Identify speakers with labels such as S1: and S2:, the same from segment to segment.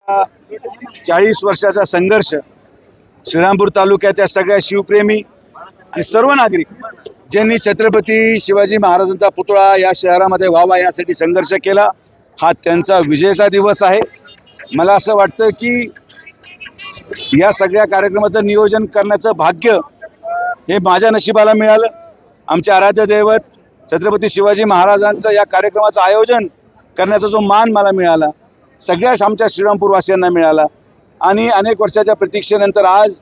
S1: 40 वर्षाचा संघर्ष श्रीरामपूर तालुक्याच्या सगळ्या शिवप्रेमी आणि सर्व नागरिक ज्यांनी छत्रपती शिवाजी महाराजांचा पुतळा या शहरामध्ये व्हावा यासाठी संघर्ष केला, हा त्यांचा विजयाचा दिवस आहे। मला असं वाटतं की या सगळ्या कार्यक्रमाचं नियोजन करण्याचं भाग्य हे माझ्या नशिबाला मिळालं। आमचे आराध्य दैवत छत्रपती शिवाजी महाराजांचं या कार्यक्रमाचं आयोजन करण्याचा जो मान मला मिळाला, सगळ्याच आमच्या श्रीरामपूरवासियांना मिळाला आणि अनेक वर्षाच्या प्रतीक्षेनंतर आज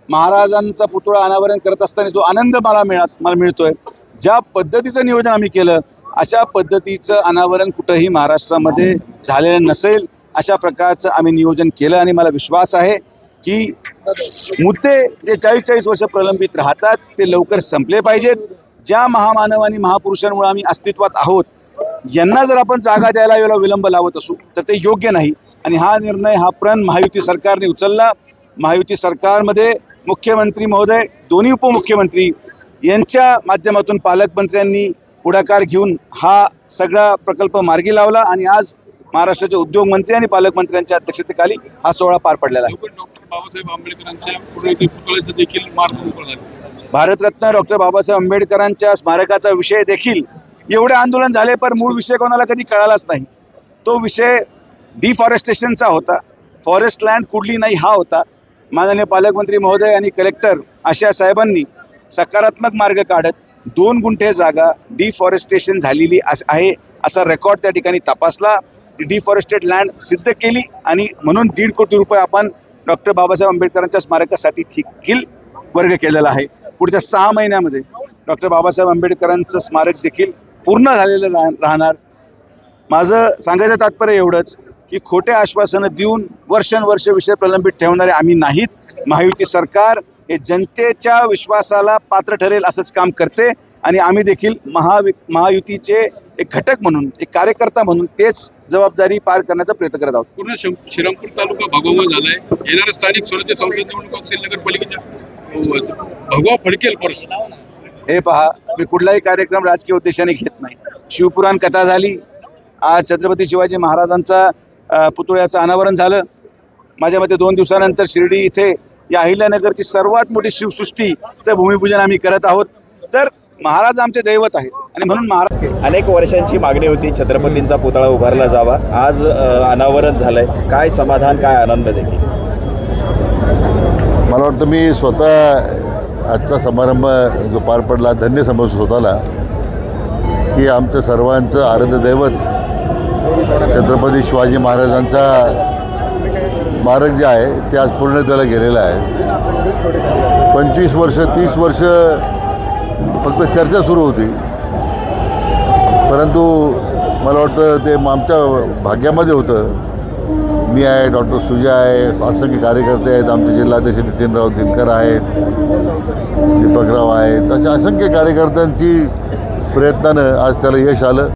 S1: महाराजांचा पुतळा अनावरण करत असताना जो आनंद मला मिळतोय, ज्या पद्धतीचं नियोजन आम्ही केलं अशा पद्धतीचं अनावरण कुठंही महाराष्ट्रामध्ये झालेलं नसेल, अशा प्रकारचं आम्ही नियोजन केलं आणि मला विश्वास आहे की मुद्दे जे 40 वर्ष प्रलंबित राहतात ते लवकर संपले पाहिजेत। ज्या महामानव आणि महापुरुषांमुळे आम्ही अस्तित्वात आहोत यांना जर आपण जागा द्यायला याला विलंब लावत असू तर ते योग्य नाही आणि हा निर्णय हा प्रण महायुती सरकारने उचलला। महायुती सरकारमध्ये मुख्यमंत्री महोदय, दोन्ही उपमुख्यमंत्री यांच्या माध्यमातून पालकमंत्र्यांनी पुढाकार घेऊन हा सगळा प्रकल्प मार्गी लावला आणि आज महाराष्ट्राचे उद्योग मंत्री आणि पालकमंत्र्यांच्या अध्यक्षतेखाली हा सोहळा पार पडलेला आहे।
S2: डॉक्टर बाबासाहेब आंबेडकरांच्या पुतळ्याचं देखील मार्ग मोकळा झाला।
S1: भारतरत्न डॉक्टर बाबासाहेब आंबेडकरांच्या स्मारकाचा विषय देखील एवढे आंदोलन झाले पण मूळ विषय कोणाला कधी कळालाच नाही। तो विषय डिफॉरेस्टेशनचा होता, फॉरेस्ट लँड कुठली नाही हा होता। माननीय पालकमंत्री महोदय आणि कलेक्टर आशा साहेबांनी सकारात्मक मार्ग काढत 2 गुंठे जागा डिफॉरेस्टेशन झालेली आहे असा रेकॉर्ड त्या ठिकाणी तपासला, ती डिफॉरेस्टेड लँड सिद्ध केली आणि म्हणून 1.5 कोटी रुपये आपण डॉक्टर बाबासाहेब आंबेडकरांच्या स्मारकासाठी देखील वर्ग केलेला आहे। पुढच्या 6 महिन्यामध्ये डॉक्टर बाबासाहेब आंबेडकरांचं स्मारक देखील पूर्ण झालेलं राहणार। माझं सांगायचं तात्पर्य एवढंच की खोटे आश्वासनं देऊन वर्षानुवर्ष विषय प्रलंबित ठेवणारे आम्ही नाहीत। महायुती सरकार हे जनतेच्या विश्वासाला पात्र ठरेल असंच काम करते आणि आम्ही देखील महायुतीचे एक घटक म्हणून, एक कार्यकर्ता म्हणून तेच जबाबदारी पार करण्याचा प्रयत्न करत आहोत।
S2: पूर्ण श्रीरामपूर तालुका भगवा झालाय। येणाऱ्या स्थानिक स्वराज्य संस्था निवडणूक असतील, नगरपालिकेच्या भगवा फडकेल परत।
S1: हे पहा, मी कुठलाही कार्यक्रम राजकीय उद्देशाने घेत नाही। शिवपुराण कथा झाली, आज छत्रपती शिवाजी महाराजांचा पुतळ्याचं अनावरण झालं। माझ्या मते 2 दिवसानंतर शिर्डी इथे या अहिल्यानगरची सर्वात मोठी शिवसृष्टीचं भूमिपूजन आम्ही करत आहोत। तर महाराज आमचे दैवत आहेत आणि म्हणून महाराज
S3: अनेक वर्षांची मागणी होती छत्रपतींचा पुतळा उभारला जावा, आज अनावरण झालंय, काय समाधान, काय आनंद देखील?
S4: मला वाटतं मी स्वतः आजचा समारंभ जो पार पडला धन्य समजतो स्वतःला की आमचं सर्वांचं आराध्य दैवत छत्रपती शिवाजी महाराजांचा स्मारक जे आहे ते आज पूर्णत्वाला गेलेलं आहे। 25 वर्ष 30 वर्ष फक्त चर्चा सुरू होती, परंतु मला वाटतं ते आमच्या भाग्यामध्ये होतं। मी आहे, डॉक्टर सुजय आहे, असंख्य कार्यकर्ते आहेत, आमचे जिल्हाध्यक्ष नितीनराव दिनकर आहेत, दीपकराव आहेत, अशा असंख्य कार्यकर्त्यांची प्रयत्नानं आज त्याला यश आलं।